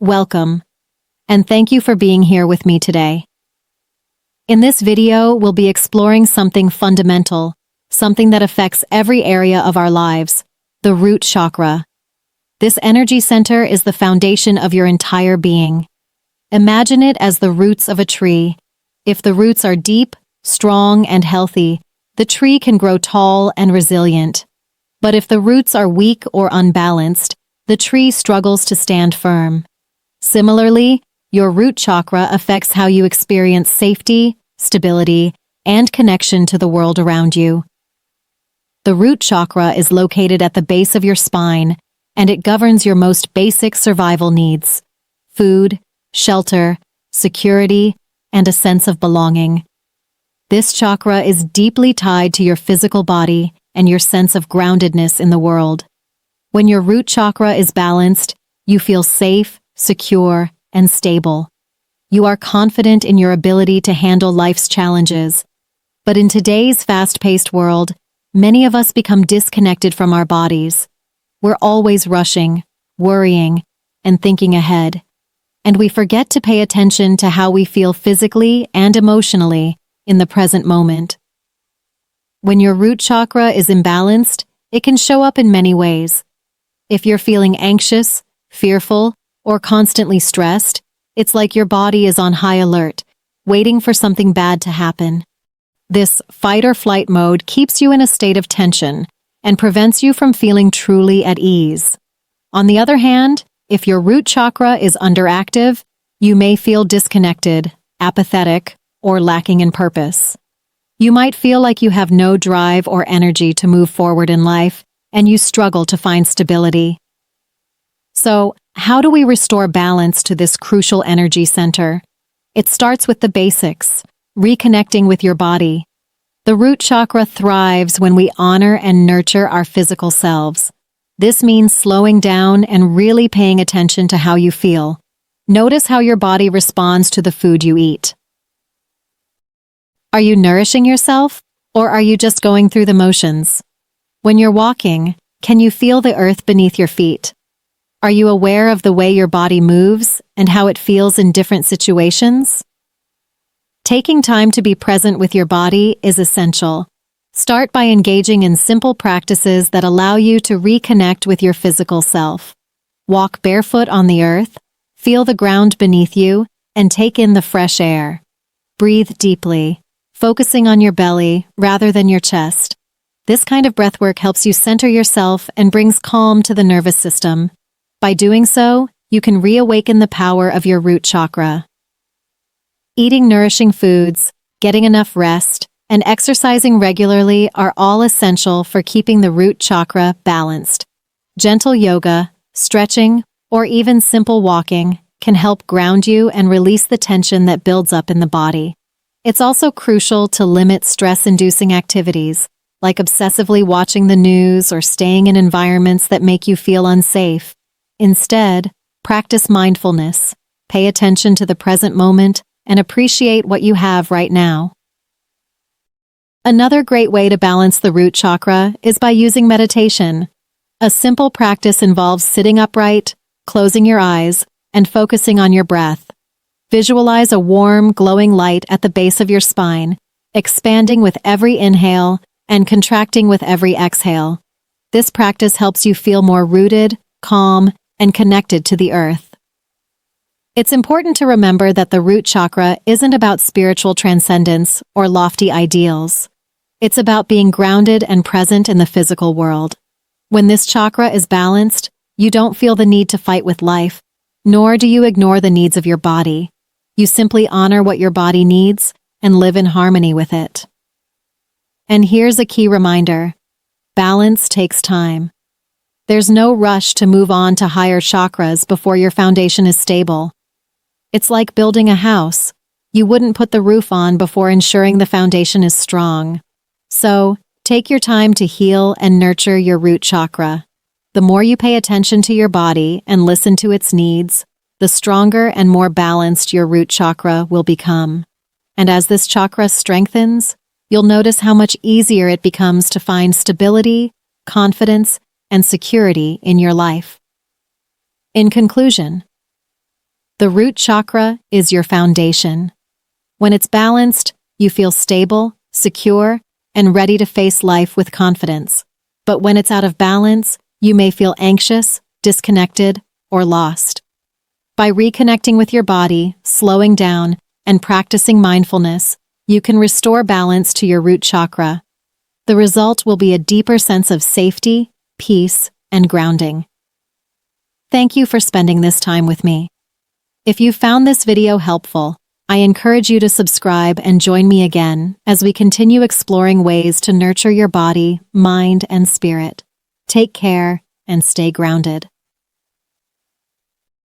Welcome, and thank you for being here with me today. In this video, we'll be exploring something fundamental, something that affects every area of our lives, the root chakra. This energy center is the foundation of your entire being. Imagine it as the roots of a tree. If the roots are deep, strong, and healthy, the tree can grow tall and resilient. But if the roots are weak or unbalanced, the tree struggles to stand firm. Similarly, your root chakra affects how you experience safety, stability, and connection to the world around you. The root chakra is located at the base of your spine, and it governs your most basic survival needs: food, shelter, security, and a sense of belonging. This chakra is deeply tied to your physical body and your sense of groundedness in the world. When your root chakra is balanced, you feel safe, secure, and stable. You are confident in your ability to handle life's challenges. But in today's fast-paced world, many of us become disconnected from our bodies. We're always rushing, worrying, and thinking ahead. And we forget to pay attention to how we feel physically and emotionally in the present moment. When your root chakra is imbalanced, it can show up in many ways. If you're feeling anxious, fearful, or constantly stressed, it's like your body is on high alert, waiting for something bad to happen. This fight or flight mode keeps you in a state of tension and prevents you from feeling truly at ease. On the other hand, if your root chakra is underactive, you may feel disconnected, apathetic, or lacking in purpose. You might feel like you have no drive or energy to move forward in life, and you struggle to find stability. So, how do we restore balance to this crucial energy center? It starts with the basics: reconnecting with your body. The root chakra thrives when we honor and nurture our physical selves. This means slowing down and really paying attention to how you feel. Notice how your body responds to the food you eat. Are you nourishing yourself, or are you just going through the motions? When you're walking, can you feel the earth beneath your feet? Are you aware of the way your body moves and how it feels in different situations? Taking time to be present with your body is essential. Start by engaging in simple practices that allow you to reconnect with your physical self. Walk barefoot on the earth, feel the ground beneath you, and take in the fresh air. Breathe deeply, focusing on your belly rather than your chest. This kind of breathwork helps you center yourself and brings calm to the nervous system. By doing so, you can reawaken the power of your root chakra. Eating nourishing foods, getting enough rest, and exercising regularly are all essential for keeping the root chakra balanced. Gentle yoga, stretching, or even simple walking can help ground you and release the tension that builds up in the body. It's also crucial to limit stress-inducing activities, like obsessively watching the news or staying in environments that make you feel unsafe. Instead, practice mindfulness, pay attention to the present moment, and appreciate what you have right now. Another great way to balance the root chakra is by using meditation. A simple practice involves sitting upright, closing your eyes, and focusing on your breath. Visualize a warm, glowing light at the base of your spine, expanding with every inhale and contracting with every exhale. This practice helps you feel more rooted, calm, and connected to the earth. It's important to remember that the root chakra isn't about spiritual transcendence or lofty ideals. It's about being grounded and present in the physical world. When this chakra is balanced, you don't feel the need to fight with life, nor do you ignore the needs of your body. You simply honor what your body needs and live in harmony with it. And here's a key reminder: balance takes time. There's no rush to move on to higher chakras before your foundation is stable. It's like building a house. You wouldn't put the roof on before ensuring the foundation is strong. So, take your time to heal and nurture your root chakra. The more you pay attention to your body and listen to its needs, the stronger and more balanced your root chakra will become. And as this chakra strengthens, you'll notice how much easier it becomes to find stability, confidence, and security in your life. In conclusion, The root chakra is your foundation. When it's balanced, you feel stable, secure, and ready to face life with confidence. But when it's out of balance, you may feel anxious, disconnected, or lost. By reconnecting with your body, slowing down, and practicing mindfulness, you can restore balance to your root chakra. The result will be a deeper sense of safety, peace, and grounding. Thank you for spending this time with me. If you found this video helpful, I encourage you to subscribe and join me again as we continue exploring ways to nurture your body, mind, and spirit. Take care and stay grounded.